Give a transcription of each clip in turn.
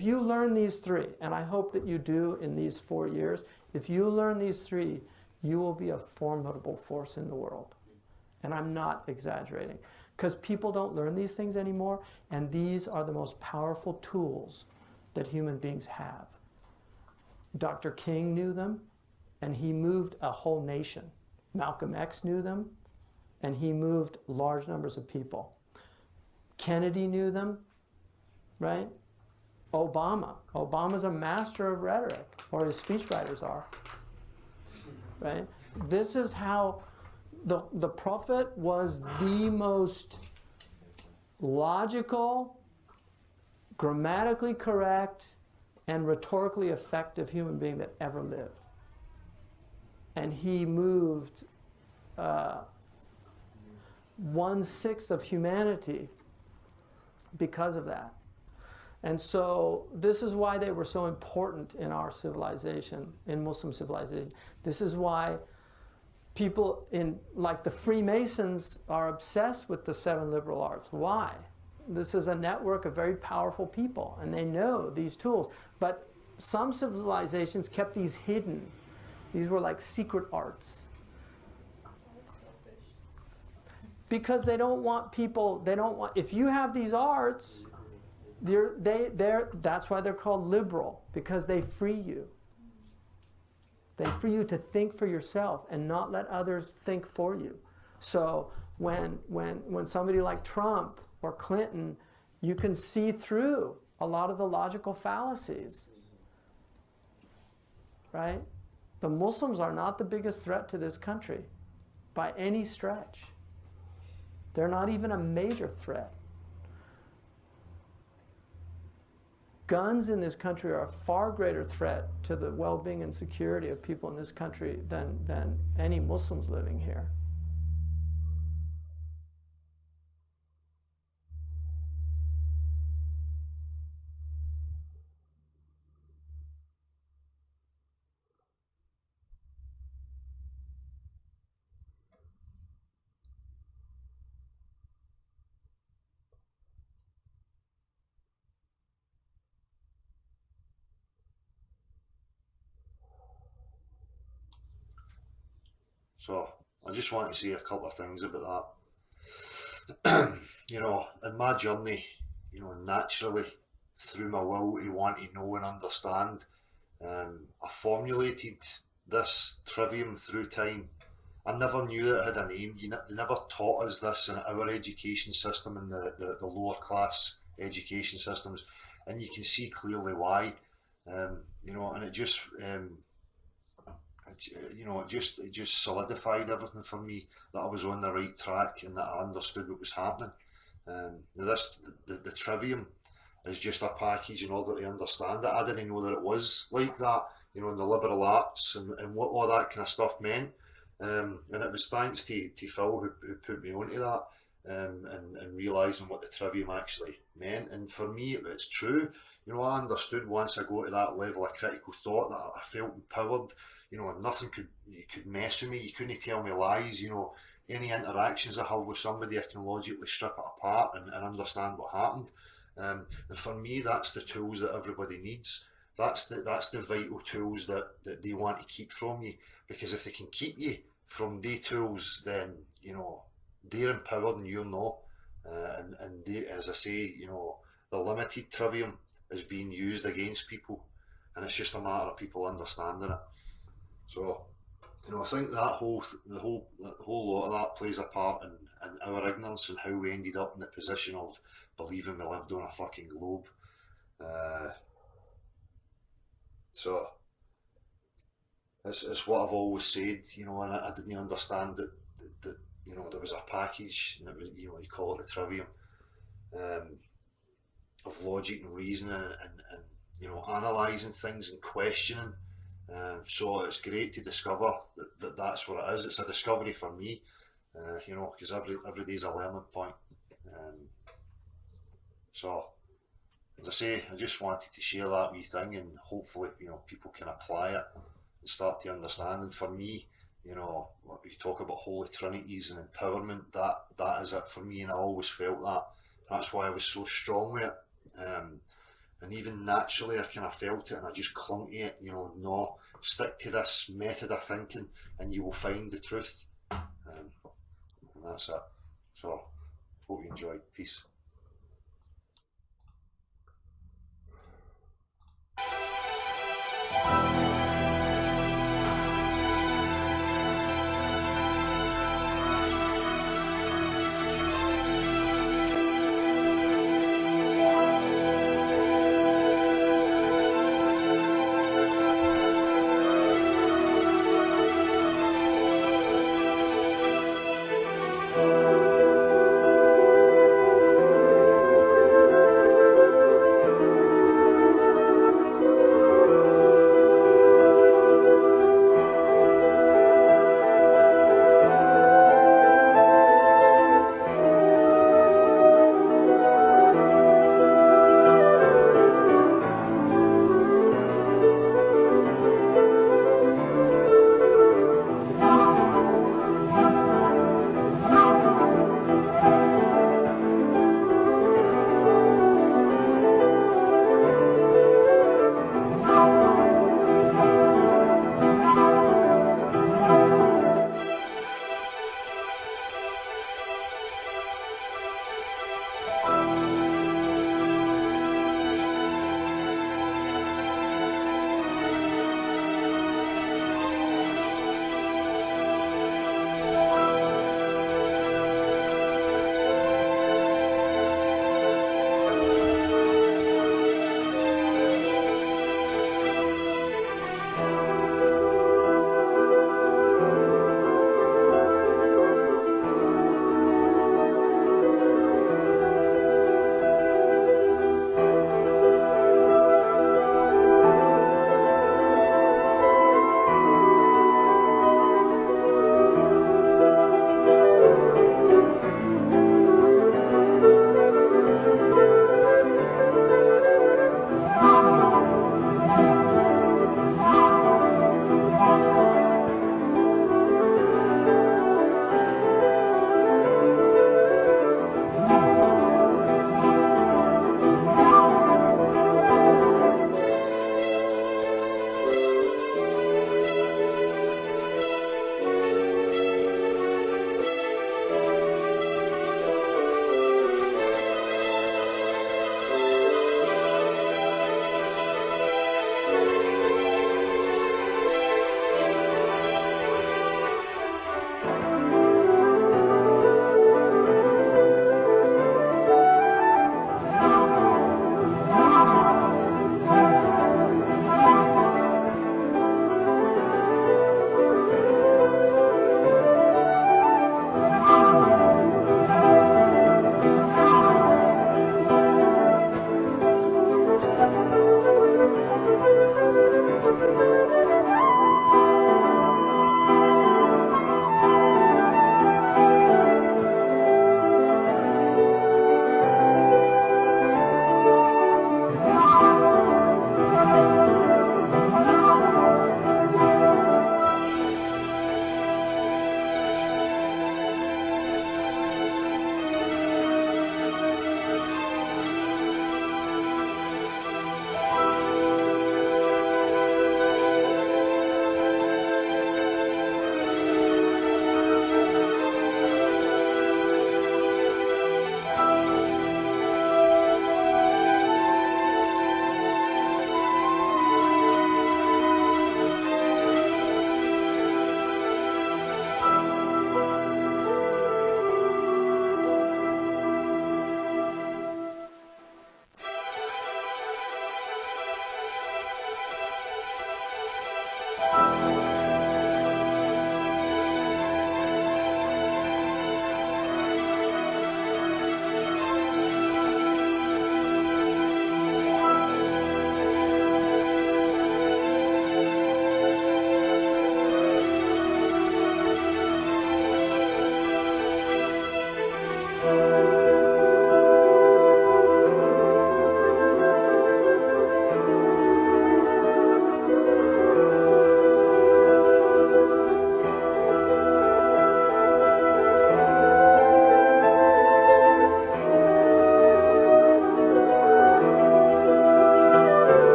if you learn these three, and I hope that you do in these 4 years, if you learn these three, you will be a formidable force in the world. And I'm not exaggerating. Because people don't learn these things anymore, and these are the most powerful tools that human beings have. Dr. King knew them, and he moved a whole nation. Malcolm X knew them, and he moved large numbers of people. Kennedy knew them, right? Obama's a master of rhetoric, or his speechwriters are, right? This is how the Prophet was the most logical, grammatically correct, and rhetorically effective human being that ever lived. And he moved 1/6 of humanity because of that. And so this is why they were so important in our civilization, in Muslim civilization. This is why people like the Freemasons are obsessed with the 7 liberal arts. Why? This is a network of very powerful people, and they know these tools. But some civilizations kept these hidden. These were like secret arts. Because they don't want people, if you have these arts, that's why they're called liberal, because they free you. They free you to think for yourself and not let others think for you. So when somebody like Trump or Clinton, you can see through a lot of the logical fallacies, right? The Muslims are not the biggest threat to this country by any stretch. They're not even a major threat. Guns in this country are a far greater threat to the well-being and security of people in this country than any Muslims living here. So I just want to say a couple of things about that. In my journey, naturally, through my will to want to know and understand, I formulated this trivium through time. I never knew that it had a name. They never taught us this in our education system, in the lower class education systems, and you can see clearly why. And it just it just solidified everything for me, that I was on the right track and that I understood what was happening. The trivium is just a package in order to understand it. I didn't know that it was like that, in the liberal arts and what all that kind of stuff meant. And it was thanks to Phil who put me onto that, and realising what the trivium actually meant. And for me, it's true. I understood once I got to that level of critical thought that I felt empowered. Nothing could mess with me. You couldn't tell me lies. Any interactions I have with somebody, I can logically strip it apart and understand what happened. And for me, that's the tools that everybody needs. That's the vital tools that they want to keep from you. Because if they can keep you from the tools, then they're empowered and you're not. And they, as I say, the limited trivium is being used against people, and it's just a matter of people understanding it. So, I think the whole lot of that plays a part in our ignorance and how we ended up in the position of believing we lived on a fucking globe. So it's what I've always said, and I didn't understand that there was a package, and it was, you call it the trivium, of logic and reasoning and analysing things and questioning. So it's great to discover that that's what it is. It's a discovery for me, because every day is a learning point. So, as I say, I just wanted to share that wee thing, and hopefully, people can apply it and start to understand. And for me, what we talk about holy trinities and empowerment, that is it for me, and I always felt that. That's why I was so strong with it. And even naturally, I kind of felt it, and I just clung to it. No, stick to this method of thinking, and you will find the truth. And that's it. So, hope you enjoyed. Peace.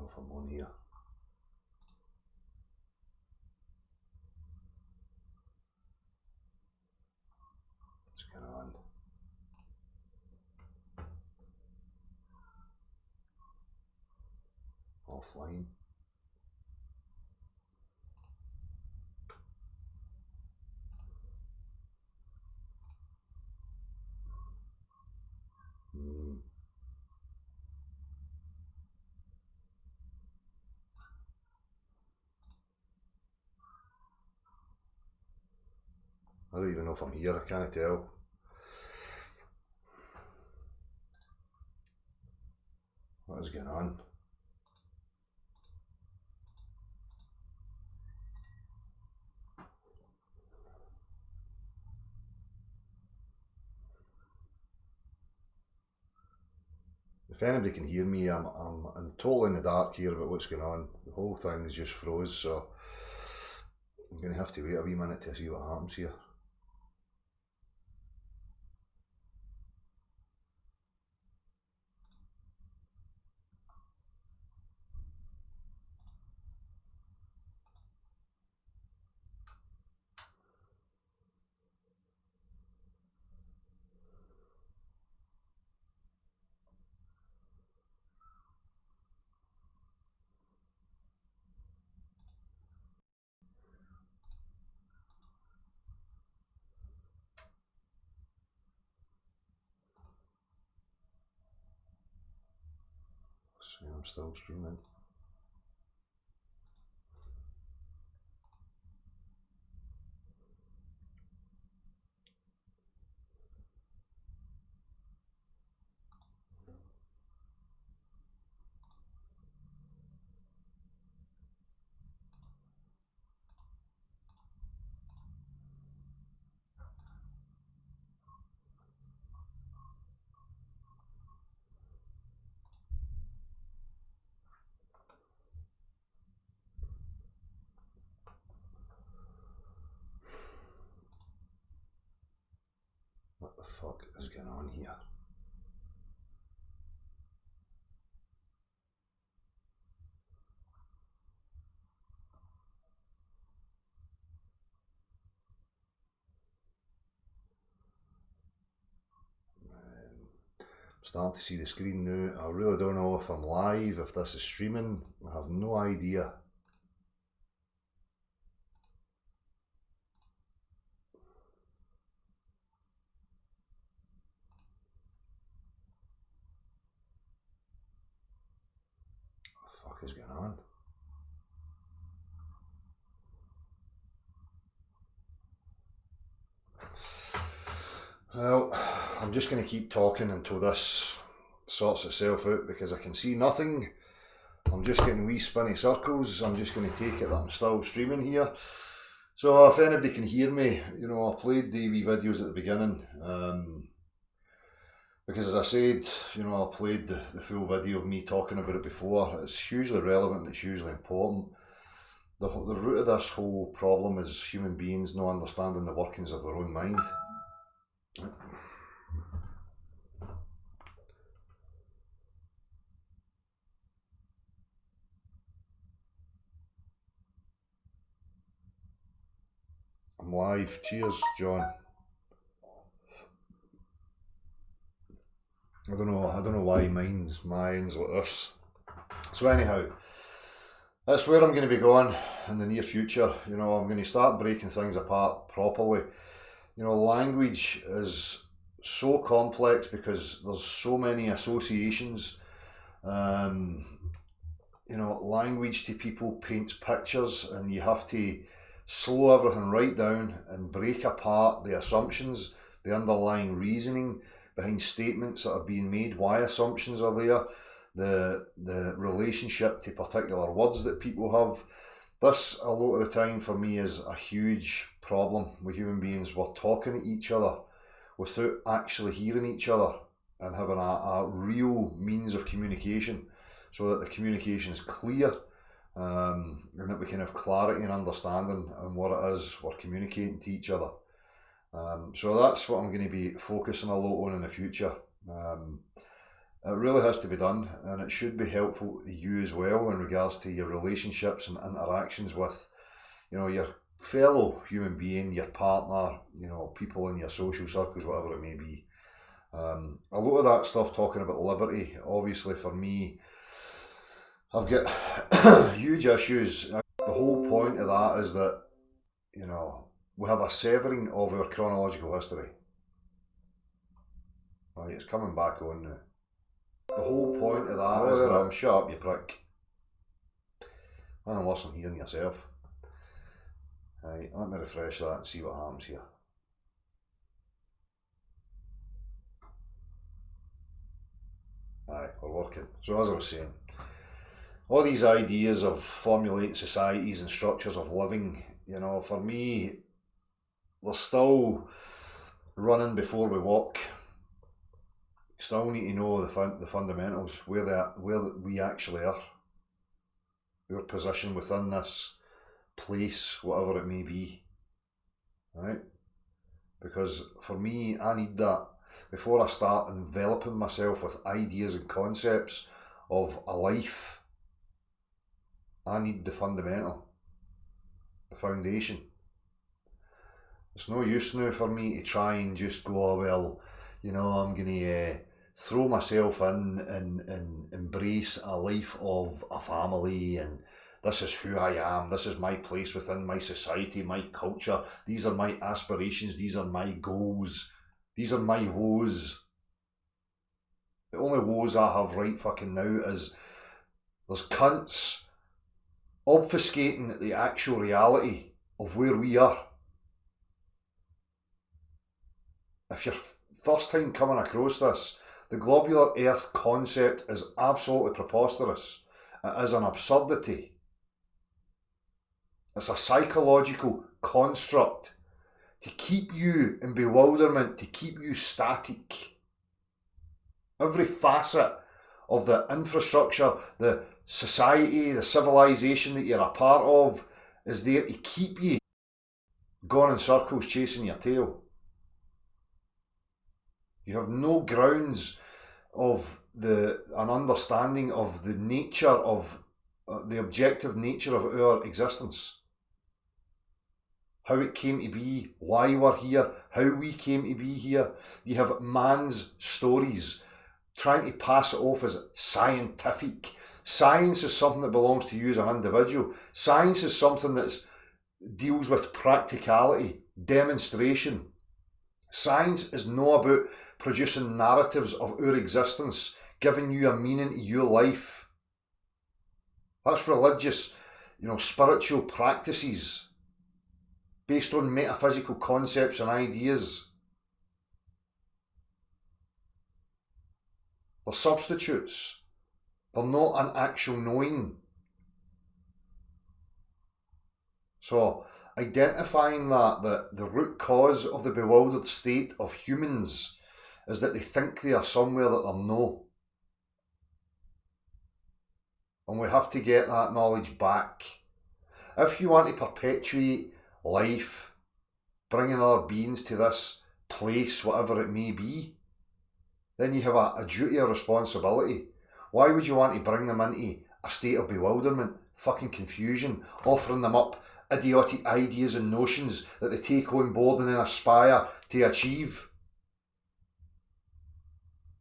know if I'm on here. What's going on? Offline. I don't even know if I'm here, I can't tell. What is going on? If anybody can hear me, I'm totally in the dark here about what's going on. The whole thing is just froze, so I'm going to have to wait a wee minute to see what happens here. See, I'm still streaming. What the fuck is going on here? I'm starting to see the screen now. I really don't know if I'm live, if this is streaming. I have no idea. What the fuck is going on? Well, I'm just going to keep talking until this sorts itself out because I can see nothing. I'm just getting wee spinny circles. I'm just going to take it that I'm still streaming here. So if anybody can hear me, you know, I played the wee videos at the beginning because as I said, you know, I played the full video of me talking about it before. It's hugely relevant, it's hugely important. The root of this whole problem is human beings not understanding the workings of their own mind. I'm live. Cheers, John. I don't know why mine's like this. So anyhow, that's where I'm going to be going in the near future. You know, I'm going to start breaking things apart properly. You know, language is so complex because there's so many associations. You know, language to people paints pictures, and you have to slow everything right down and break apart the assumptions, the underlying reasoning behind statements that are being made, why assumptions are there, the relationship to particular words that people have. This, a lot of the time for me, is a huge problem with human beings. We're talking at each other without actually hearing each other and having a real means of communication so that the communication is clear and that we can have clarity and understanding on what it is we're communicating to each other. So that's what I'm going to be focusing a lot on in the future. It really has to be done, and it should be helpful to you as well in regards to your relationships and interactions with, your fellow human being, your partner, people in your social circles, whatever it may be. A lot of that stuff talking about liberty, obviously for me, I've got huge issues. The whole point of that is that, we have a severing of our chronological history. Right, it's coming back on now. The whole point of that is that, shut up, you prick. I'm worse than hearing yourself. Right, let me refresh that and see what happens here. Aye, we're working. So as I was saying, all these ideas of formulating societies and structures of living, for me, we're still running before we walk. Still need to know the fundamentals, where we actually are, our position within this place, whatever it may be, right? Because for me, I need that before I start enveloping myself with ideas and concepts of a life. I need the fundamental, the foundation. It's no use now for me to try and just go, oh, well, I'm going to throw myself in and embrace a life of a family, and this is who I am, this is my place within my society, my culture, these are my aspirations, these are my goals, these are my woes. The only woes I have right fucking now is there's cunts obfuscating the actual reality of where we are. If you're first time coming across this, the globular earth concept is absolutely preposterous. It is an absurdity. It's a psychological construct to keep you in bewilderment, to keep you static. Every facet of the infrastructure, the society, the civilization that you're a part of is there to keep you going in circles chasing your tail. You have no grounds of an understanding of the nature of the objective nature of our existence. How it came to be, why we're here, how we came to be here. You have man's stories trying to pass it off as scientific. Science is something that belongs to you as an individual. Science is something that deals with practicality, demonstration. Science is not about producing narratives of our existence, giving you a meaning to your life. That's religious, spiritual practices based on metaphysical concepts and ideas. They're substitutes. They're not an actual knowing. So, identifying that the root cause of the bewildered state of humans is that they think they are somewhere that they're not. And we have to get that knowledge back. If you want to perpetuate life, bringing other beings to this place, whatever it may be, then you have a duty, a responsibility. Why would you want to bring them into a state of bewilderment, fucking confusion, offering them up idiotic ideas and notions that they take on board and then aspire to achieve?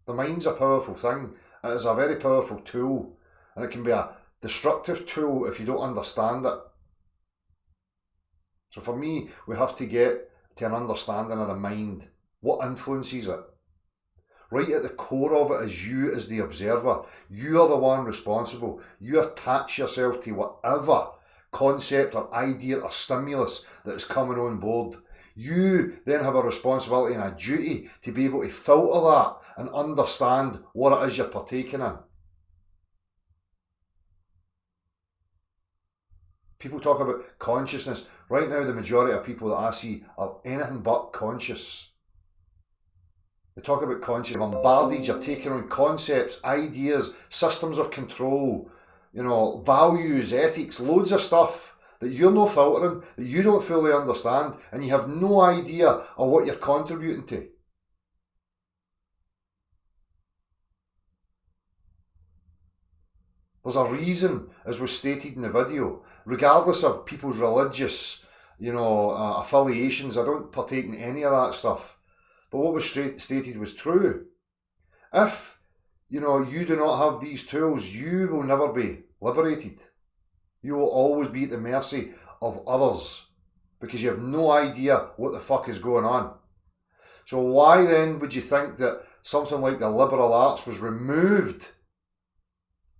The mind's a powerful thing. It is a very powerful tool, and it can be a destructive tool if you don't understand it. So for me, we have to get to an understanding of the mind. What influences it? Right at the core of it is you as the observer. You are the one responsible. You attach yourself to whatever concept or idea or stimulus that is coming on board. You then have a responsibility and a duty to be able to filter that and understand what it is you're partaking in. People talk about consciousness. Right now, the majority of people that I see are anything but conscious. They talk about consciousness. You're bombarded, you're taking on concepts, ideas, systems of control, values, ethics, loads of stuff that you're not filtering, that you don't fully understand, and you have no idea of what you're contributing to. There's a reason, as was stated in the video, regardless of people's religious, affiliations. I don't partake in any of that stuff. But what was stated was true. If, you do not have these tools, you will never be liberated. You will always be at the mercy of others because you have no idea what the fuck is going on. So why then would you think that something like the liberal arts was removed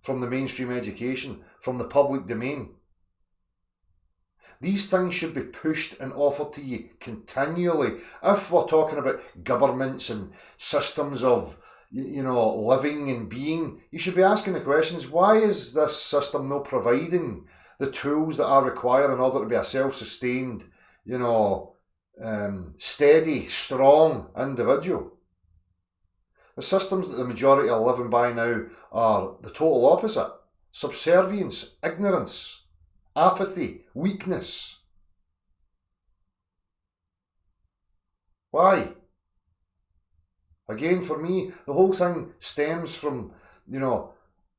from the mainstream education, from the public domain? These things should be pushed and offered to you continually. If we're talking about governments and systems of, living and being, you should be asking the questions, why is this system not providing the tools that I require in order to be a self-sustained, steady, strong individual? The systems that the majority are living by now are the total opposite. Subservience, ignorance, apathy, weakness. Why? Again, for me, the whole thing stems from,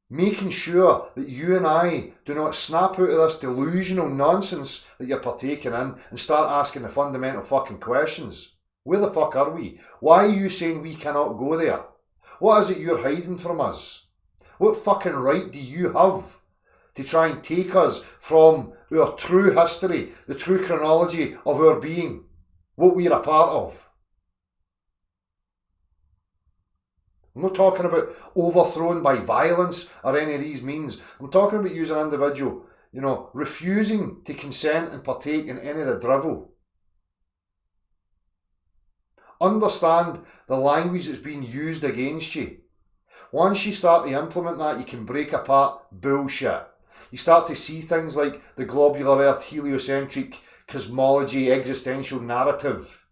making sure that you and I do not snap out of this delusional nonsense that you're partaking in and start asking the fundamental fucking questions. Where the fuck are we? Why are you saying we cannot go there? What is it you're hiding from us? What fucking right do you have to try and take us from our true history, the true chronology of our being, what we're a part of? I'm not talking about overthrown by violence or any of these means. I'm talking about you as an individual, refusing to consent and partake in any of the drivel. Understand the language that's being used against you. Once you start to implement that, you can break apart bullshit. You start to see things like the globular earth, heliocentric cosmology, existential narrative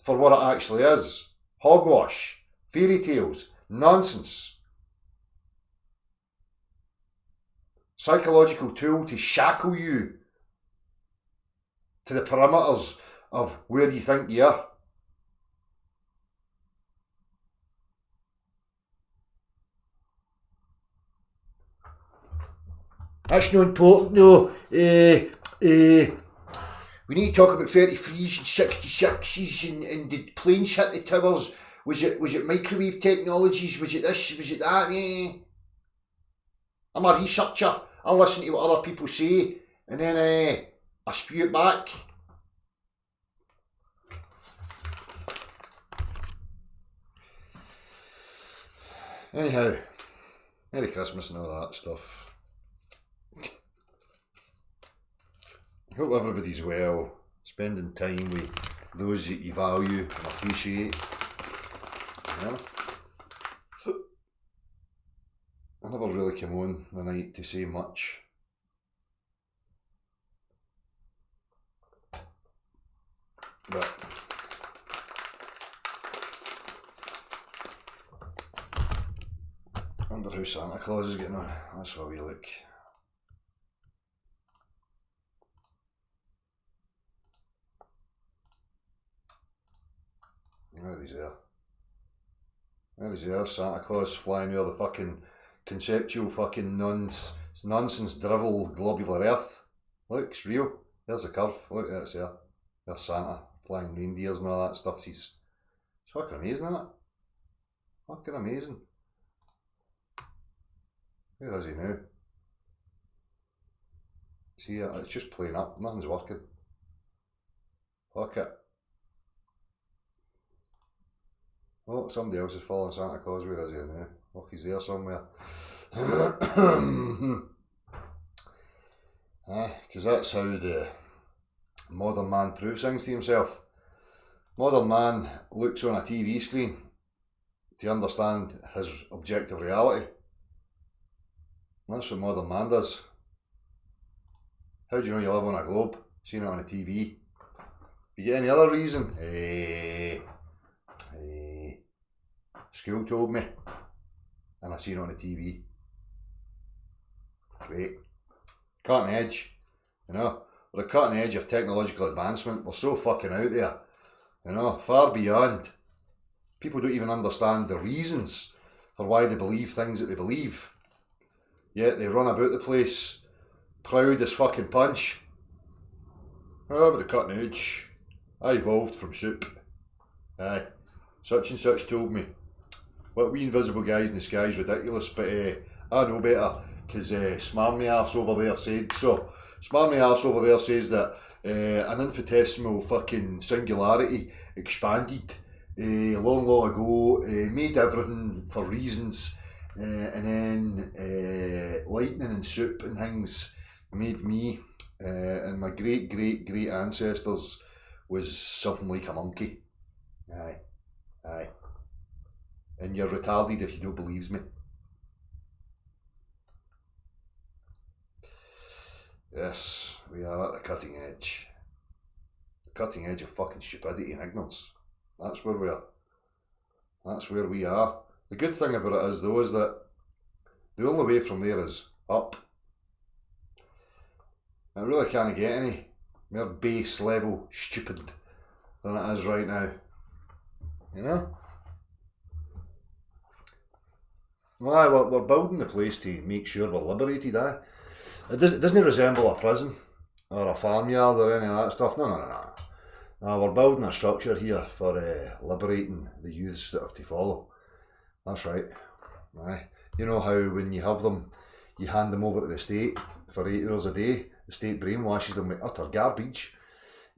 for what it actually is. Hogwash, fairy tales, nonsense. Psychological tool to shackle you to the perimeters of where you think you are. That's not important, no. We need to talk about 33s and 66s and the planes hit the towers. Was it microwave technologies? Was it this? Was it that? I'm a researcher. I listen to what other people say and then I spew it back. Anyhow, Merry Christmas and all that stuff. Hope everybody's well, spending time with those that you value and appreciate. I never really came on the night to say much. But I wonder how Santa Claus is getting on. That's where we look. There he's there. There he's there, Santa Claus flying over the fucking conceptual fucking nonsense drivel globular earth. Look, it's real. There's the curve. Look, that's there. There's Santa flying reindeers and all that stuff. It's fucking amazing, isn't it? Fucking amazing. Where is he now? See, it's just playing up. Nothing's working. Fuck it. Oh, somebody else is following Santa Claus. Where is he now? Look, he's there somewhere. Because that's how the modern man proves things to himself. Modern man looks on a TV screen to understand his objective reality. And that's what modern man does. How do you know you live on a globe? Seeing it on a TV. You get any other reason? School told me, and I seen it on the TV. Great. Cutting edge, We're the cutting edge of technological advancement. We're so fucking out there, far beyond. People don't even understand the reasons for why they believe things that they believe. Yet they run about the place proud as fucking punch. Oh, with the cutting edge. I evolved from soup. Aye. Such and such told me. What we invisible guys in the sky is ridiculous, but I know better, because Smarmy Arse over there said so. Smarmy Arse over there says that an infinitesimal fucking singularity expanded long ago, made everything for reasons, and then lightning and soup and things made me, and my great ancestors was something like a monkey. Aye, aye. And you're retarded if you don't believe me. Yes, we are at the cutting edge. The cutting edge of fucking stupidity and ignorance. That's where we are. That's where we are. The good thing about it is, though, is that the only way from there is up. It really can't get any more base level stupid than it is right now. You know? Well, we're building the place to make sure we're liberated, aye. It doesn't resemble a prison or a farmyard or any of that stuff. No. No, we're building a structure here for liberating the youths that have to follow. That's right. Aye. You know how when you have them, you hand them over to the state for 8 hours a day. The state brainwashes them with utter garbage.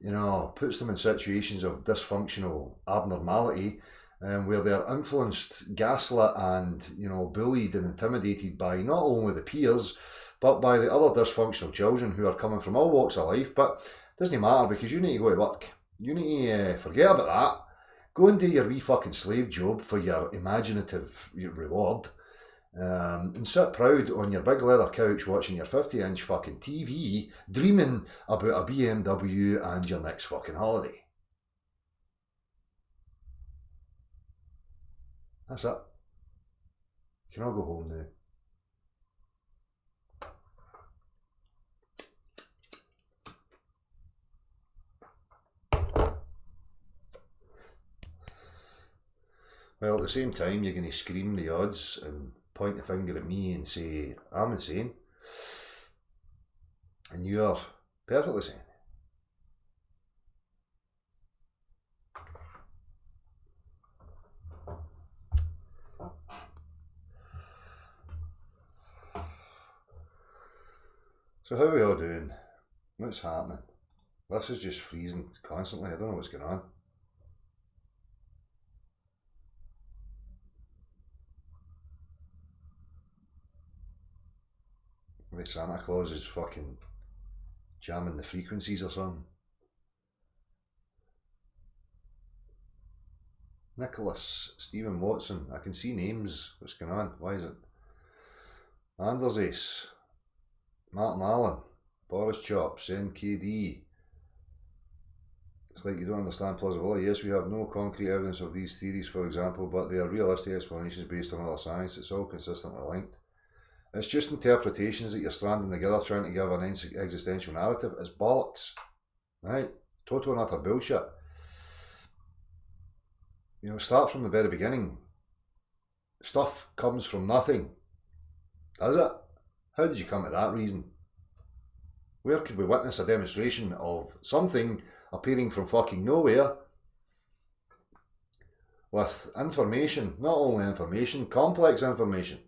You know, puts them in situations of dysfunctional abnormality, where they're influenced, gaslit, and bullied and intimidated by not only the peers, but by the other dysfunctional children who are coming from all walks of life. But it doesn't matter, because you need to go to work. You need to forget about that. Go and do your wee fucking slave job for your imaginative reward. And sit proud on your big leather couch watching your 50-inch fucking TV, dreaming about a BMW and your next fucking holiday. That's it. You can all go home now. Well, at the same time, you're going to scream the odds and point the finger at me and say, I'm insane. And you're perfectly sane. So how are we all doing? What's happening? This is just freezing constantly. I don't know what's going on. Maybe Santa Claus is fucking jamming the frequencies or something. Nicholas, Stephen Watson, I can see names. What's going on? Why is it? Anders Ace, Martin Allen, Boris Chops, NKD. It's like you don't understand plausibility. Yes, we have no concrete evidence of these theories, for example, but they are realistic explanations based on other science. It's all consistently linked. It's just interpretations that you're stranding together trying to give an existential narrative. It's bollocks. Right? Total and utter bullshit. Start from the very beginning. Stuff comes from nothing. Does it? How did you come to that reason? Where could we witness a demonstration of something appearing from fucking nowhere with information, not only information, complex information,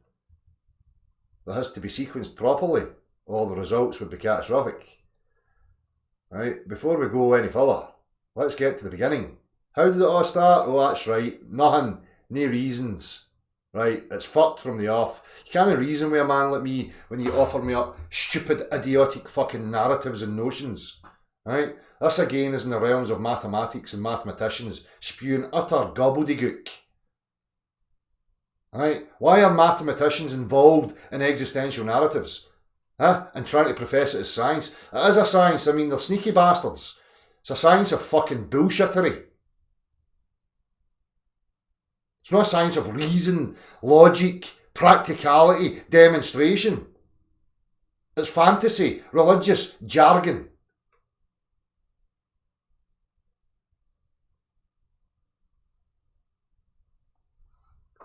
that has to be sequenced properly, or the results would be catastrophic. Right, before we go any further, let's get to the beginning. How did it all start? Oh, that's right, nothing, no reasons. Right, it's fucked from the off. You can't reason with a man like me when you offer me up stupid, idiotic fucking narratives and notions. Right, this again is in the realms of mathematics and mathematicians spewing utter gobbledygook. Right? Why are mathematicians involved in existential narratives? And trying to profess it as science? It is a science. I mean, they're sneaky bastards. It's a science of fucking bullshittery. It's not a science of reason, logic, practicality, demonstration. It's fantasy, religious jargon.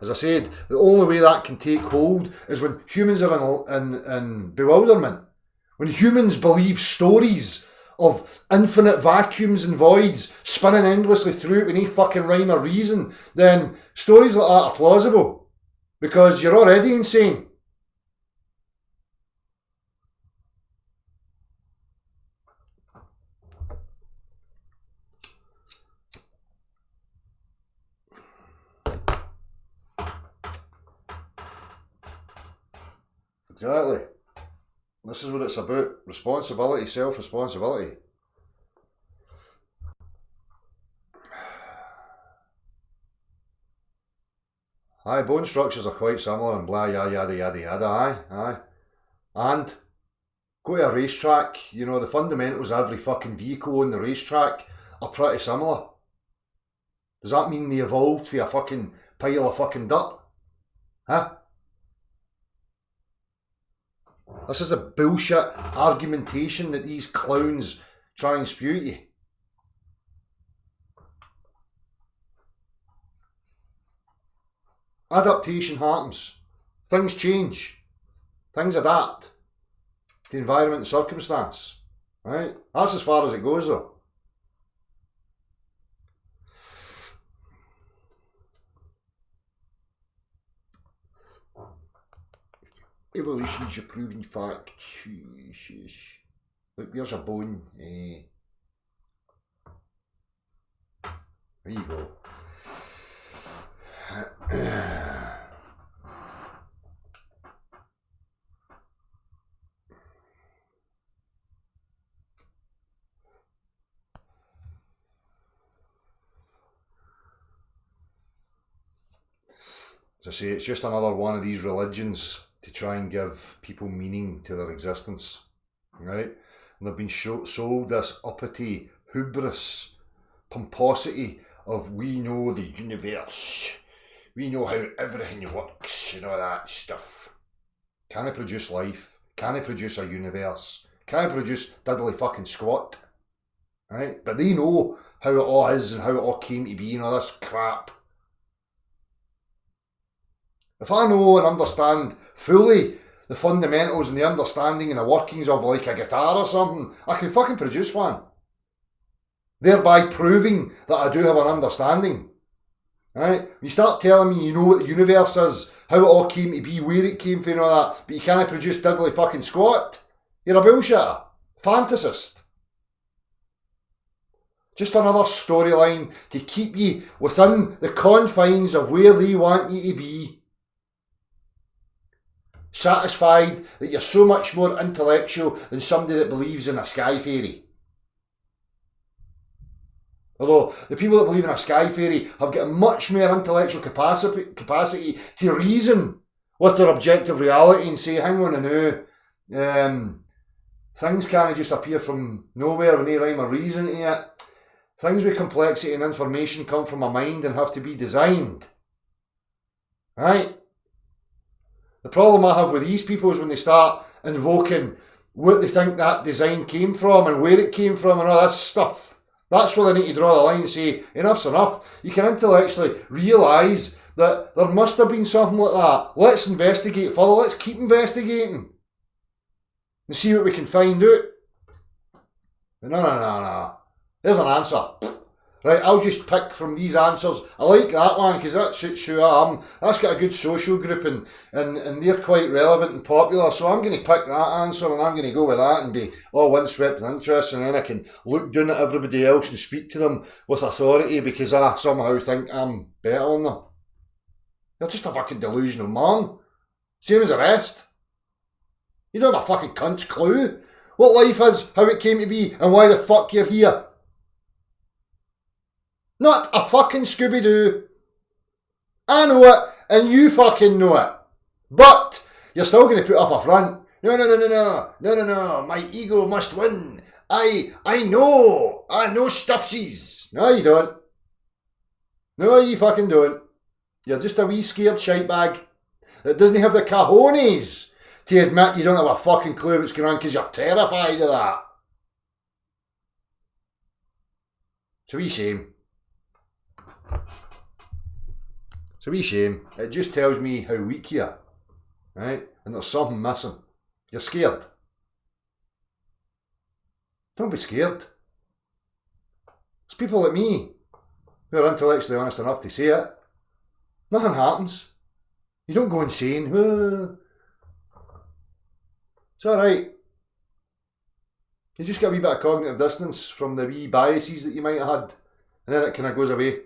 As I said, the only way that can take hold is when humans are in bewilderment. When humans believe stories of infinite vacuums and voids spinning endlessly through it with no fucking rhyme or reason, then stories like that are plausible. Because you're already insane. Exactly. This is what it's about. Responsibility, self-responsibility. Aye, bone structures are quite similar and blah, yada, yada, yada, aye. And go to a racetrack, you know, the fundamentals of every fucking vehicle on the racetrack are pretty similar. Does that mean they evolved for a fucking pile of fucking dirt? Huh? This is a bullshit argumentation that these clowns try and spew at you. Adaptation happens. Things change. Things adapt to environment and circumstance. Right? That's as far as it goes though. Evolution's a proven fact. Look, there's a bone. There you go. As I say, it's just another one of these religions to try and give people meaning to their existence, right? And they've been sold this uppity, hubris, pomposity of we know the universe, we know how everything works and all that stuff. Can I produce life? Can I produce a universe? Can I produce diddly fucking squat? Right? But they know how it all is and how it all came to be and all this crap. If I know and understand fully the fundamentals and the understanding and the workings of like a guitar or something, I can fucking produce one. Thereby proving that I do have an understanding. Right? You start telling me you know what the universe is, how it all came to be, where it came from and all that, but you can't produce diddly fucking squat. You're a bullshitter. Fantasist. Just another storyline to keep you within the confines of where they want you to be. Satisfied that you're so much more intellectual than somebody that believes in a sky fairy. Although the people that believe in a sky fairy have got a much more intellectual capacity to reason with their objective reality and say, hang on a now, things can't just appear from nowhere with no rhyme or reason to it. Things with complexity and information come from a mind and have to be designed. Right? The problem I have with these people is when they start invoking what they think that design came from and where it came from and all that stuff. That's where they need to draw the line and say, enough's enough. You can intellectually realise that there must have been something like that. Let's investigate further. Let's keep investigating and see what we can find out. No. There's an answer. Right, I'll just pick from these answers. I like that one because that suits who I am. That's got a good social group and they're quite relevant and popular. So I'm going to pick that answer and I'm going to go with that and be windswept and interest, and then I can look down at everybody else and speak to them with authority because I somehow think I'm better than them. You're just a fucking delusional man. Same as the rest. You don't have a fucking cunt's clue what life is, how it came to be, and why the fuck you're here. Not a fucking Scooby-Doo. I know it, and you fucking know it. But you're still going to put up a front. No. My ego must win. I know stuffsies. No, you don't. No, you fucking don't. You're just a wee scared shitebag that doesn't have the cojones to admit you don't have a fucking clue what's going on because you're terrified of that. It's a wee shame. a wee shame. It just tells me how weak you are, right? And there's something missing. You're scared. Don't be scared. There's people like me who are intellectually honest enough to say it. Nothing happens. You don't go insane. It's alright. You just get a wee bit of cognitive dissonance from the wee biases that you might have had, and then it kind of goes away.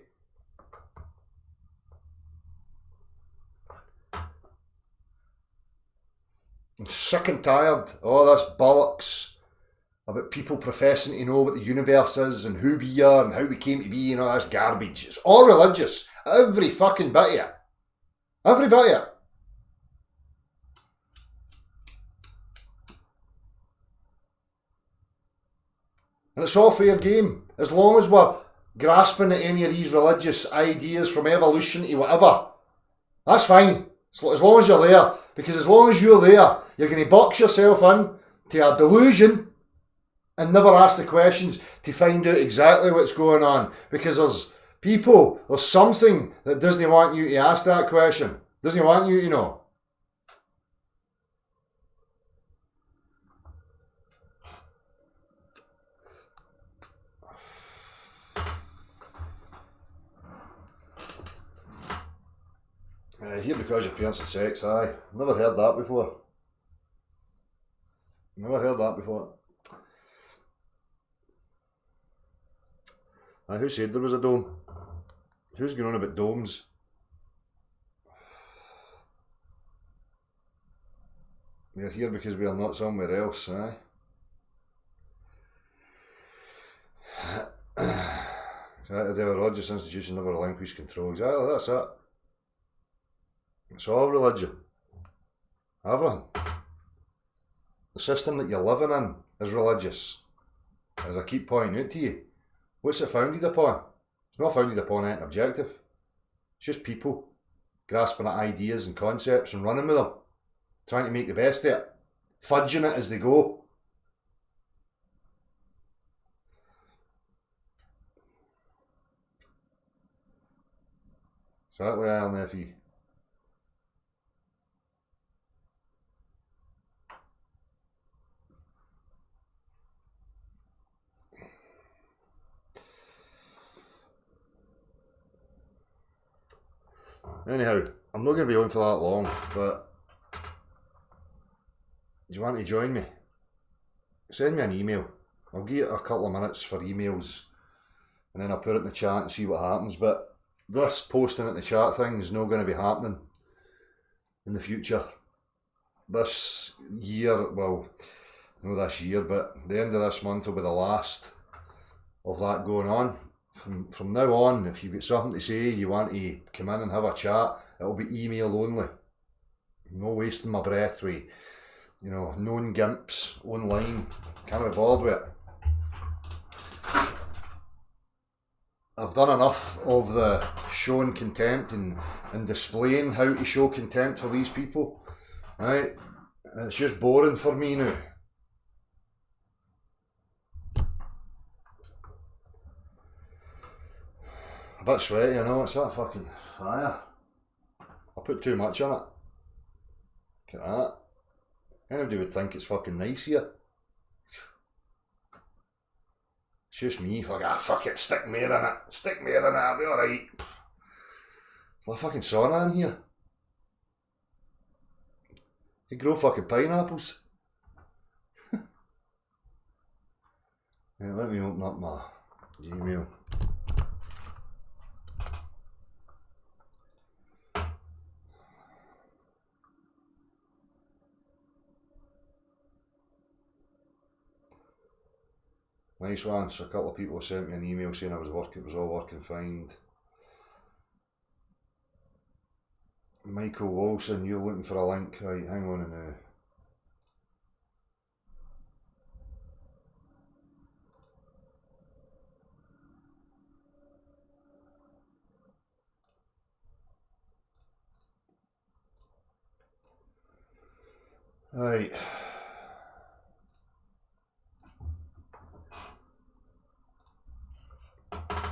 I'm sick and tired of all this bollocks about people professing to know what the universe is and who we are and how we came to be and all this garbage. It's all religious. Every fucking bit of it. Every bit of it. And it's all fair game. As long as we're grasping at any of these religious ideas from evolution to whatever, that's fine. As long as you're there. Because as long as you're there, you're going to box yourself in to a delusion and never ask the questions to find out exactly what's going on. Because there's something that doesn't want you to ask that question. Doesn't want you to know. Here because your parents had sex, aye. Never heard that before. Never heard that before. Aye, who said there was a dome? Who's going on about domes? We're here because we are not somewhere else, aye. The religious institution never relinquish control. Exactly, that's it. It's all religion. Everything. The system that you're living in is religious. As I keep pointing out to you, what's it founded upon? It's not founded upon anything objective. It's just people grasping at ideas and concepts and running with them, trying to make the best of it, fudging it as they go. Exactly, I am, nephew. Anyhow, I'm not going to be on for that long, but do you want to join me? Send me an email. I'll give you a couple of minutes for emails and then I'll put it in the chat and see what happens. But this posting in the chat thing is not going to be happening in the future. This year, well, not this year, but the end of this month will be the last of that going on. From now on, if you've got something to say, you want to come in and have a chat, it'll be email only. No wasting my breath with, known gimps online. Can't be bothered with it. I've done enough of the showing contempt and displaying how to show contempt for these people. Right? It's just boring for me now. A bit sweaty, it's that fucking fire. I put too much on it. Look at that. Anybody would think it's fucking nice here. It's just me, fuck it, stick more in it. Stick more in it, I'll be alright. It's like a fucking sauna in here. You grow fucking pineapples. Yeah, let me open up my Gmail. Nice one. So a couple of people sent me an email saying it was all working fine. Michael Wilson, you're looking for a link, right? Hang on a minute. Right.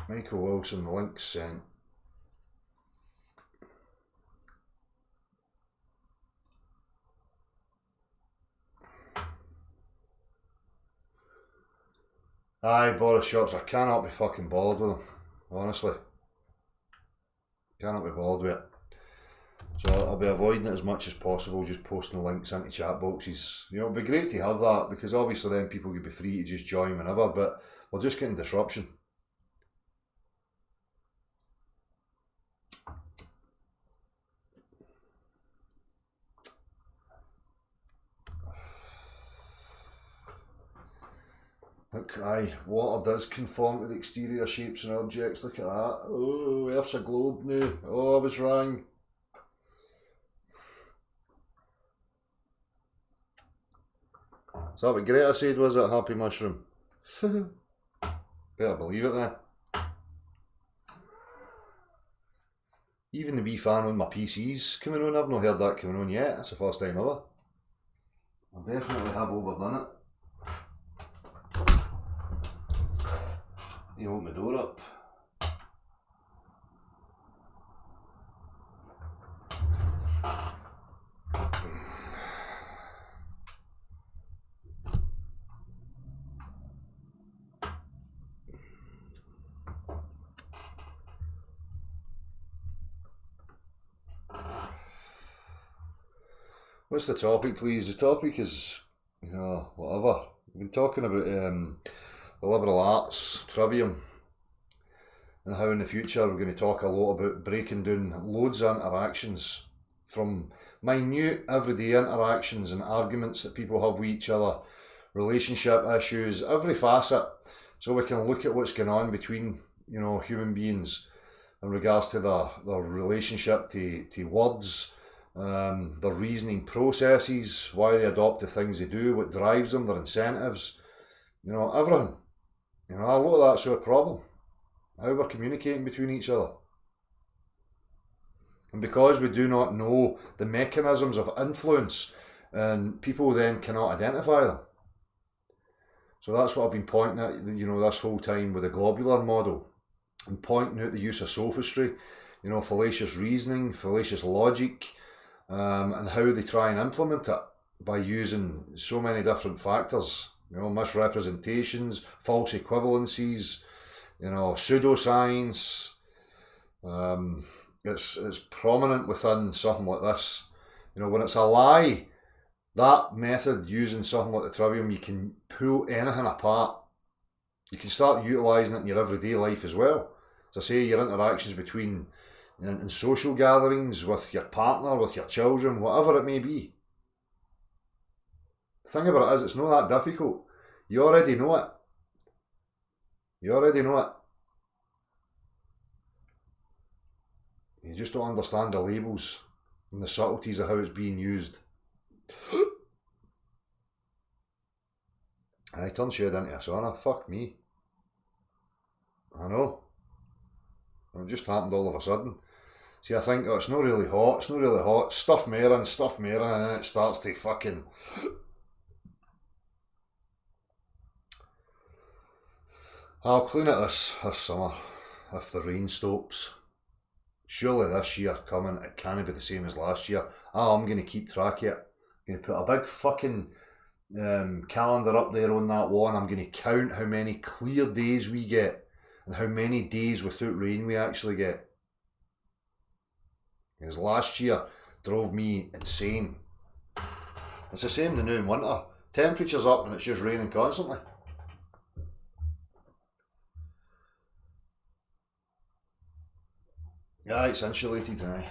Michael Wilson, the link sent. Aye, Boris Johnson, I cannot be fucking bothered with him, honestly. Cannot be bothered with it. So I'll be avoiding it as much as possible, just posting links into chat boxes. You know, it'd be great to have that, because obviously then people could be free to just join whenever, but we're just getting disruption. Look, aye, water does conform to the exterior shapes and objects. Look at that. Oh, Earth's a globe now. Oh, I was wrong. Is that what Greta said, was it, Happy Mushroom? Better believe it then. Even the wee fan on my PC's coming on, I've not heard that coming on yet. That's the first time ever. I definitely have overdone it. You open the door up. What's the topic, please? The topic is, you know, whatever. We've been talking about the liberal arts, trivium, and how in the future we're going to talk a lot about breaking down loads of interactions, from minute everyday interactions and arguments that people have with each other, relationship issues, every facet, so we can look at what's going on between, you know, human beings in regards to their relationship to words, their reasoning processes, why they adopt the things they do, what drives them, their incentives, you know, everything. You know, a lot of that's our problem, how we're communicating between each other. And because we do not know the mechanisms of influence, and people then cannot identify them. So that's what I've been pointing at, you know, this whole time with the globular model, and pointing out the use of sophistry, you know, fallacious reasoning, fallacious logic, and how they try and implement it by using so many different factors, you know, misrepresentations, false equivalencies, you know, pseudoscience. It's prominent within something like this. You know, when it's a lie, that method, using something like the trivium, you can pull anything apart. You can start utilising it in your everyday life as well. As I say, your interactions between in social gatherings, with your partner, with your children, whatever it may be. The thing about it is, it's not that difficult. You already know it. You already know it. You just don't understand the labels and the subtleties of how it's being used. I turned shade into a sauna. Fuck me. I know. It just happened all of a sudden. See, I think, oh, it's not really hot, it's not really hot. Stuff more in, and then it starts to fucking... I'll clean it this summer, if the rain stops. Surely this year coming, it can't be the same as last year. I'm going to keep track of it. I'm going to put a big fucking calendar up there on that wall, and I'm going to count how many clear days we get, and how many days without rain we actually get. Because last year drove me insane. It's the same the now in winter. Temperature's up and it's just raining constantly. Yeah, it's insulated, aye.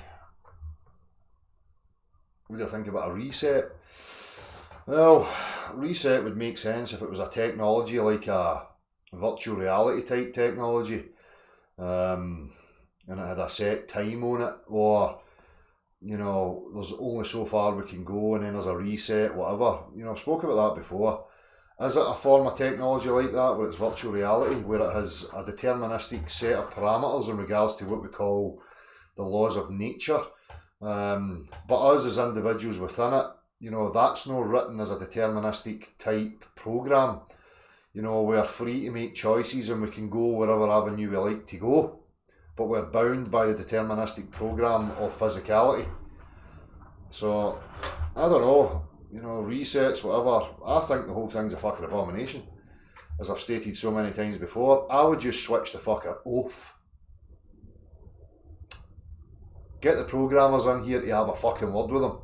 What do you think about a reset? Well, reset would make sense if it was a technology like a virtual reality type technology. And it had a set time on it, or, you know, there's only so far we can go and then there's a reset, whatever. You know, I've spoken about that before. Is it a form of technology like that, where it's virtual reality, where it has a deterministic set of parameters in regards to what we call the laws of nature? But us as individuals within it, you know, that's not written as a deterministic type program. You know, we're free to make choices and we can go wherever avenue we like to go, but we're bound by the deterministic program of physicality. So, I don't know, you know, resets, whatever. I think the whole thing's a fucking abomination. as I've stated so many times before, I would just switch the fucker off. Get the programmers in here to have a fucking word with them.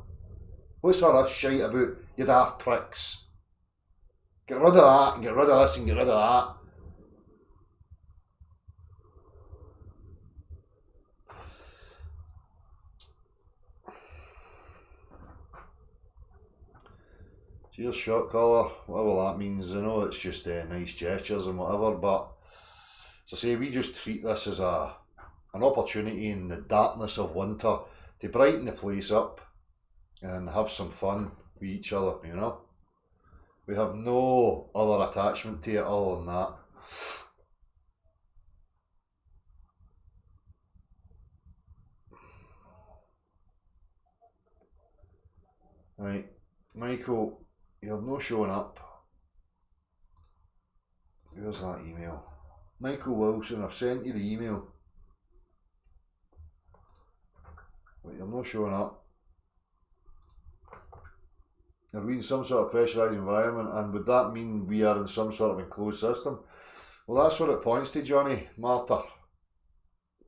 What's all this shite about, you daft pricks? Get rid of that, and get rid of this, and get rid of that. Cheers, shot caller, whatever that means. I know it's just nice gestures and whatever, but as I say, we just treat this as an opportunity in the darkness of winter to brighten the place up and have some fun with each other, you know. We have no other attachment to it other than that. Right, Michael, you're no showing up. There's that email. Michael Wilson, I've sent you the email. But you're not showing up. Are we in some sort of pressurised environment, and would that mean we are in some sort of enclosed system? Well, that's what it points to, Johnny Martyr.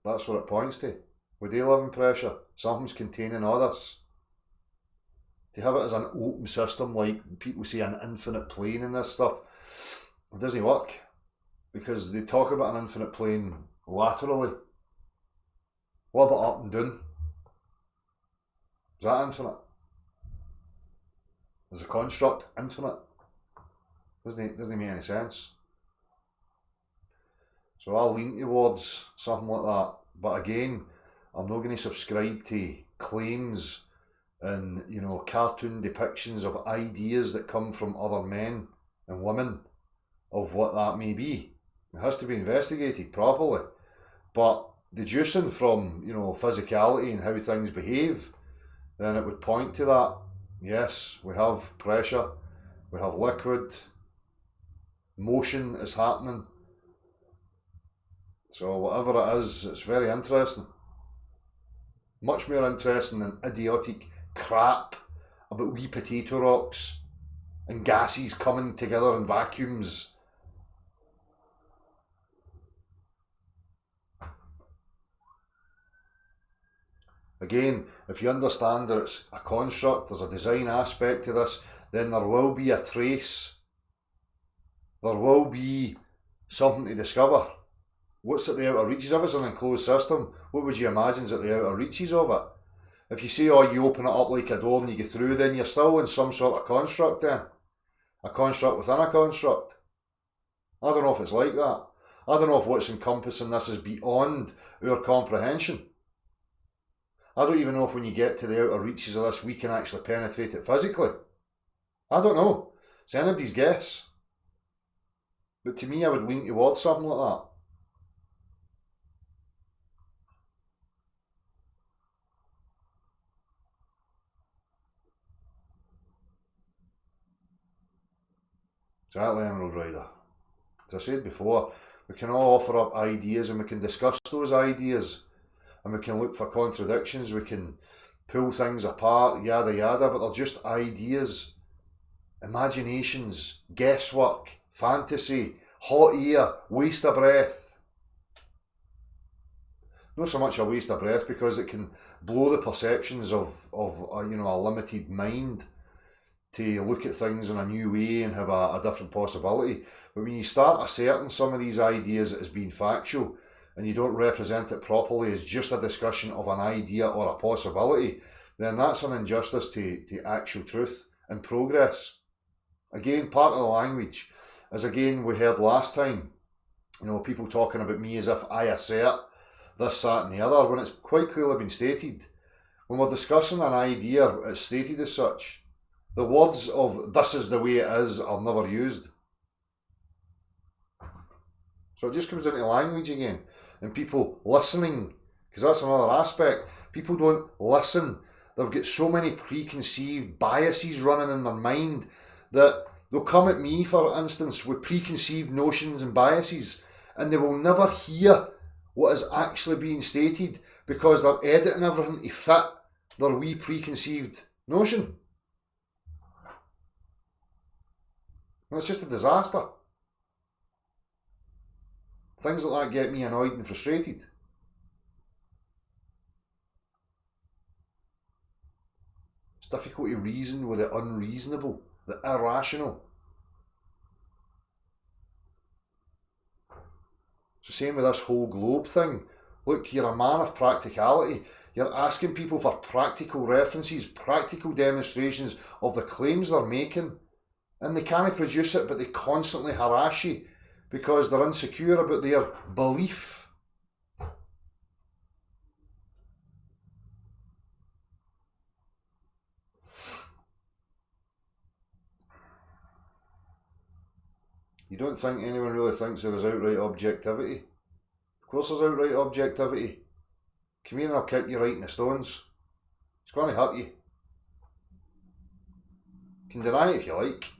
That's what it points to. We do live in pressure. Something's containing all this. To have it as an open system, like people say an infinite plane and this stuff, it doesn't work. Because they talk about an infinite plane laterally. What about up and down? Is that infinite? Is the construct infinite? Doesn't make any sense. So I'll lean towards something like that. But again, I'm not going to subscribe to claims and, you know, cartoon depictions of ideas that come from other men and women of what that may be. It has to be investigated properly. But deducing from, you know, physicality and how things behave, then it would point to that. Yes, we have pressure, we have liquid, motion is happening. So whatever it is, it's very interesting. Much more interesting than idiotic crap about wee potato rocks and gases coming together in vacuums. Again, if you understand that it's a construct, there's a design aspect to this, then there will be a trace. There will be something to discover. What's at the outer reaches? If it's an enclosed system, what would you imagine is at the outer reaches of it? If you say, oh, you open it up like a door and you get through, then you're still in some sort of construct then. A construct within a construct. I don't know if it's like that. I don't know if what's encompassing this is beyond our comprehension. I don't even know if when you get to the outer reaches of this, we can actually penetrate it physically. I don't know. It's anybody's guess. But to me, I would lean towards something like that. Exactly, Emerald Rider. As I said before, we can all offer up ideas and we can discuss those ideas. And we can look for contradictions, we can pull things apart, yada yada, but they're just ideas, imaginations, guesswork, fantasy, hot air, waste of breath. Not so much a waste of breath because it can blow the perceptions of you know, a limited mind to look at things in a new way and have a different possibility. But when you start asserting some of these ideas as being factual, and you don't represent it properly as just a discussion of an idea or a possibility, then that's an injustice to actual truth and progress. Again, part of the language, as again we heard last time, you know, people talking about me as if I assert this, that and the other, when it's quite clearly been stated. When we're discussing an idea, it's stated as such. The words of this is the way it is are never used. So it just comes down to language again. And people listening, because that's another aspect. People don't listen. They've got so many preconceived biases running in their mind that they'll come at me, for instance, with preconceived notions and biases, and they will never hear what is actually being stated because they're editing everything to fit their wee preconceived notion. And it's just a disaster. Things like that get me annoyed and frustrated. It's difficult to reason with the unreasonable, the irrational. It's the same with this whole globe thing. Look, you're a man of practicality. You're asking people for practical references, practical demonstrations of the claims they're making. And they can't produce it, but they constantly harass you because they're insecure about their belief. You don't think anyone really thinks there is outright objectivity? Of course there's outright objectivity. Come here and I'll kick you right in the stones. It's going to hurt you. You can deny it if you like.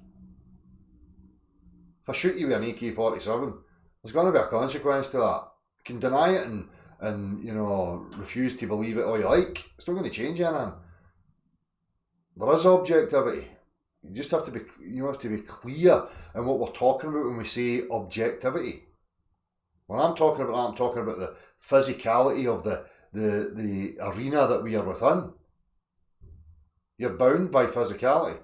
If I shoot you with an AK-47, there's going to be a consequence to that. You can deny it and you know, refuse to believe it all you like. It's not going to change anything. There is objectivity. You just have to be clear in what we're talking about when we say objectivity. When I'm talking about that, I'm talking about the physicality of the arena that we are within. You're bound by physicality.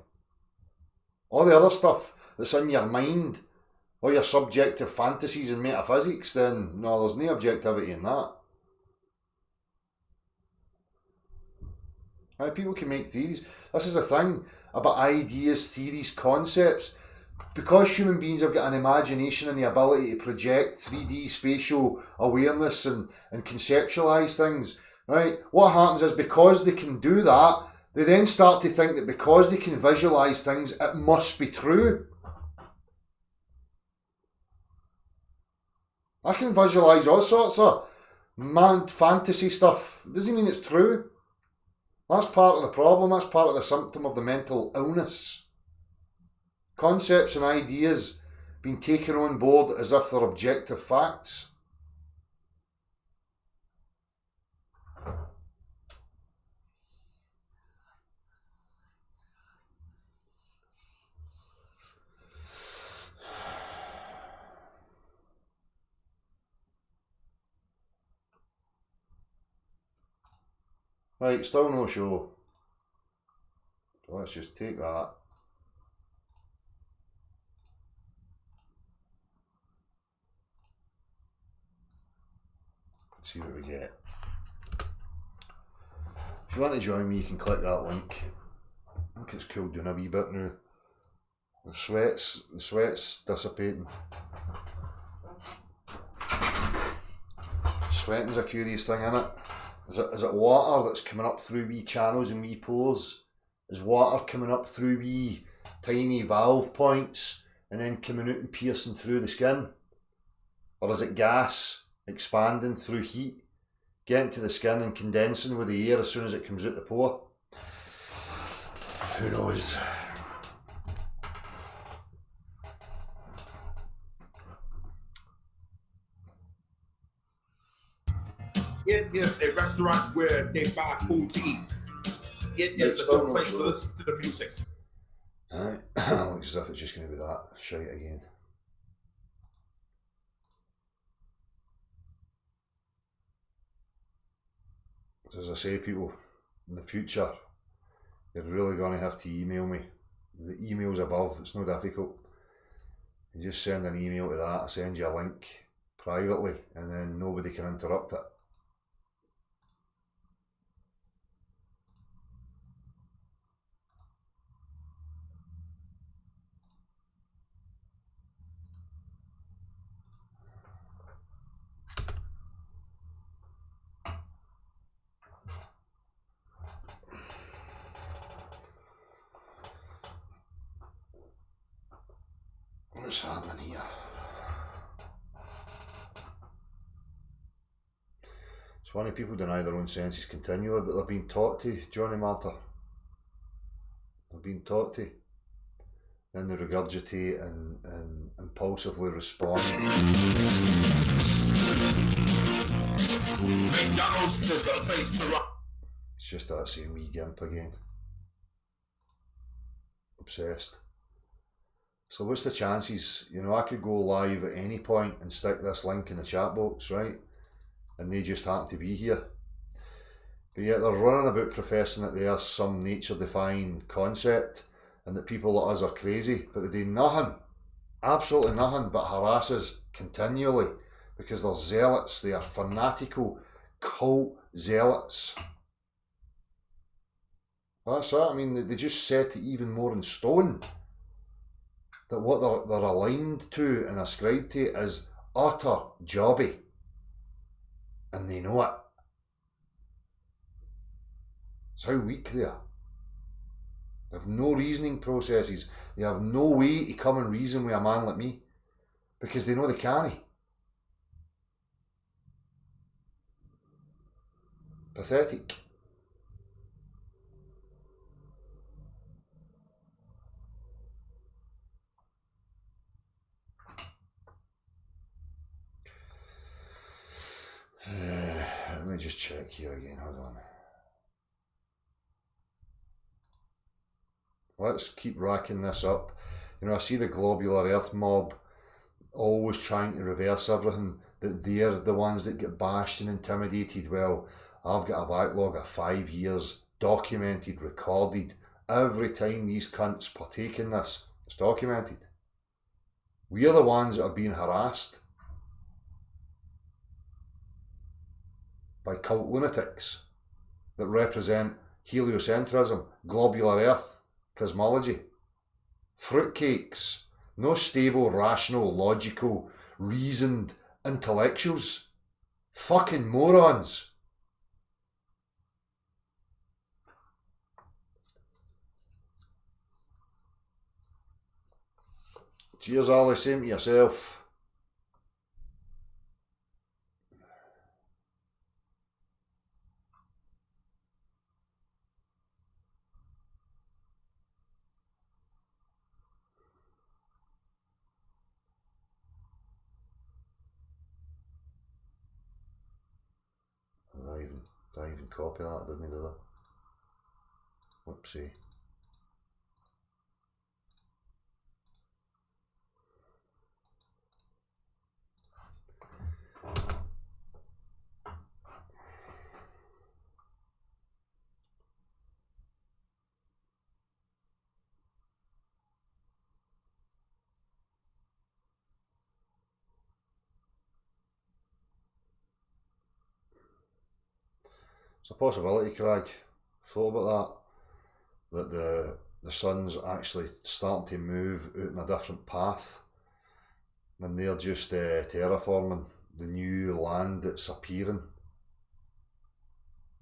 All the other stuff that's in your mind, all your subjective fantasies and metaphysics, then no, there's no objectivity in that. Right, people can make theories. This is the thing about ideas, theories, concepts. Because human beings have got an imagination and the ability to project 3D spatial awareness and conceptualise things, right? What happens is because they can do that, they then start to think that because they can visualise things, it must be true. I can visualise all sorts of mad fantasy stuff. It doesn't mean it's true. That's part of the problem. That's part of the symptom of the mental illness. Concepts and ideas being taken on board as if they're objective facts. Right, still no show. So let's just take that. See what we get. If you want to join me, you can click that link. I think it's cooled down a wee bit now. The sweat's dissipating. Sweating's a curious thing, isn't it? Is it water that's coming up through wee channels and wee pores? Is water coming up through wee tiny valve points and then coming out and piercing through the skin? Or is it gas expanding through heat, getting to the skin and condensing with the air as soon as it comes out the pore? Who knows? It is a restaurant where they buy food to eat. It is a good place to listen to the music. Looks as if it's just going to be that shite again. So as I say, people, in the future, you're really going to have to email me. The email's above, it's no difficult. You just send an email to that, I send you a link privately, and then nobody can interrupt it. What's happening here? It's funny, people deny their own senses continually, but they're being taught to, Johnny Martyr. They're being taught to. Then they regurgitate and impulsively respond. McDonald's is the place to rock. It's just that same wee gimp again. Obsessed. So what's the chances? You know, I could go live at any point and stick this link in the chat box, right? And they just happen to be here. But yet they're running about professing that they are some nature-defying concept and that people like us are crazy, but they do nothing, absolutely nothing, but harass us continually because they're zealots. They are fanatical cult zealots. That's it. I mean, they just set it even more in stone that what they're aligned to and ascribed to is utter jobby, and they know it. It's how weak they are. They have no reasoning processes. They have no way to come and reason with a man like me because they know they can't. Pathetic. Let me just check here again, hold on. Let's keep racking this up. You know, I see the globular earth mob always trying to reverse everything, that they're the ones that get bashed and intimidated. Well, I've got a backlog of 5 years, documented, recorded. Every time these cunts partake in this, it's documented. We are the ones that are being harassed by cult lunatics that represent heliocentrism, globular earth, cosmology. Fruitcakes, no stable, rational, logical, reasoned intellectuals. Fucking morons. Cheers, Ali, same to yourself. Did I even copy that? Didn't I do that? Whoopsie. It's a possibility, Craig. Thought about that. That the sun's actually starting to move out in a different path, and they're just terraforming the new land that's appearing.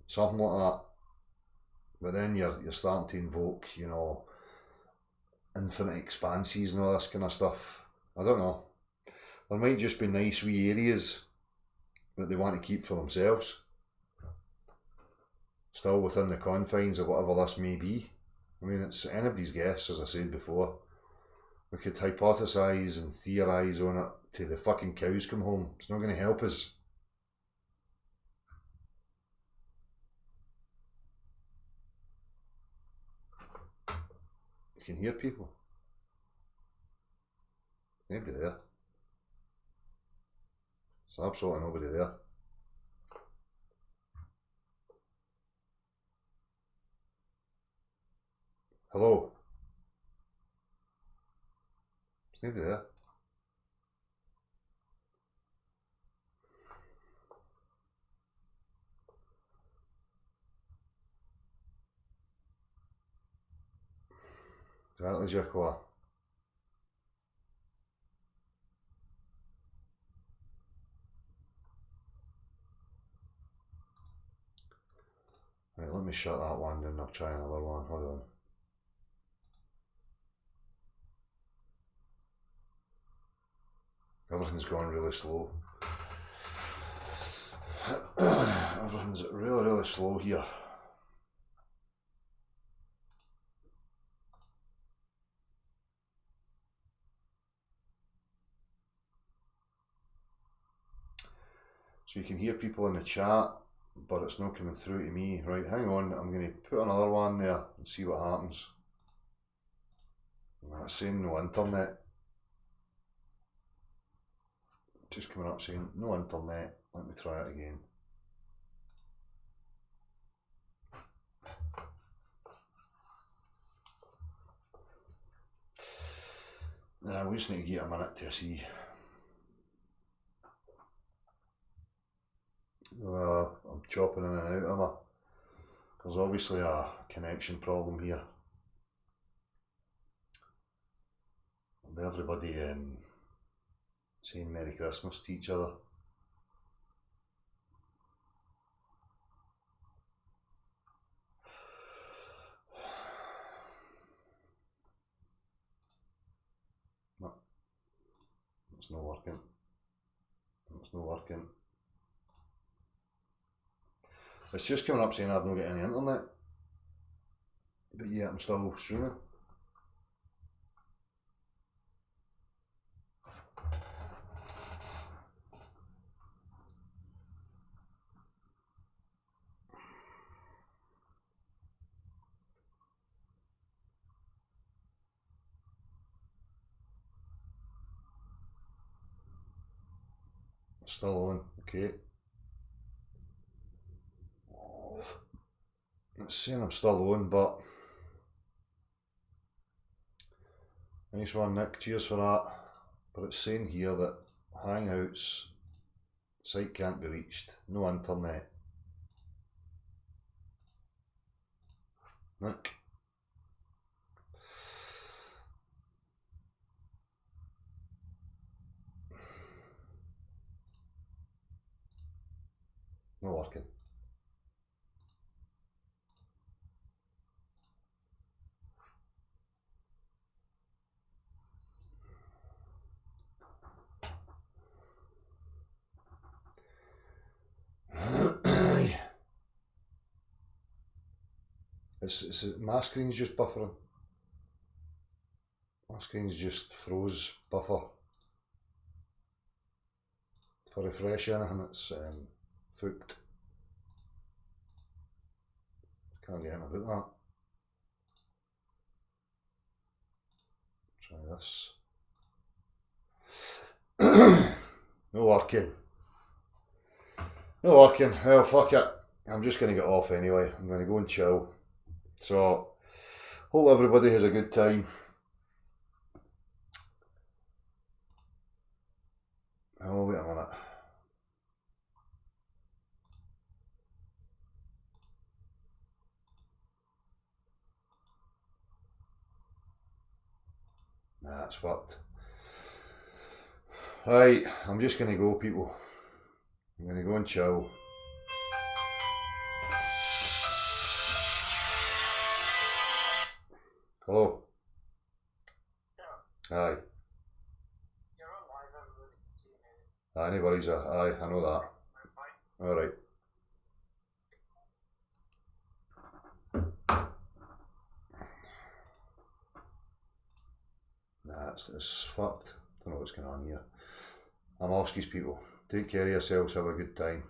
Something like that. But then you're starting to invoke, you know, infinite expanses and all this kind of stuff. I don't know. There might just be nice wee areas that they want to keep for themselves, still within the confines of whatever this may be. I mean, it's anybody's guess, as I said before. We could hypothesise and theorise on it till the fucking cows come home. It's not going to help us. You can hear people. Nobody there. There's absolutely nobody there. Hello? There's nobody there. Exactly, Jacqua. Right, let me shut that one down. I'll try another one. Hold on. Everything's going really slow. Everything's really, really slow here. So you can hear people in the chat, but it's not coming through to me. Right, hang on, I'm going to put another one there and see what happens. It's saying no internet. Just coming up saying no internet. Let me try it again. We just need to get a minute to see. I'm chopping in and out, am I? There's obviously a connection problem here. With everybody saying Merry Christmas to each other. No, it's not working. It's not working. It's just coming up saying I've not got any internet. But yeah, I'm still streaming. Still on, okay. It's saying I'm still on, but nice one, Nick. Cheers for that. But it's saying here that Hangouts site can't be reached. No internet. Nick. Not working. My screen's just buffering. My screen's just froze buffer. For refreshing and it's fucked. Can't get anything about that. Try this. No working. No working. Well, fuck it. I'm just going to get off anyway. I'm going to go and chill. So, hope everybody has a good time. Oh, wait a minute. Nah, it's fucked. Right, I'm just going to go, people. I'm going to go and chill. Hello? Yeah. Aye. You're on live, everybody can see you. Aye, anybody's aye, I know that. Alright. Nah, it's fucked. Don't know what's going on here. I'm Oskies, people. Take care of yourselves, have a good time.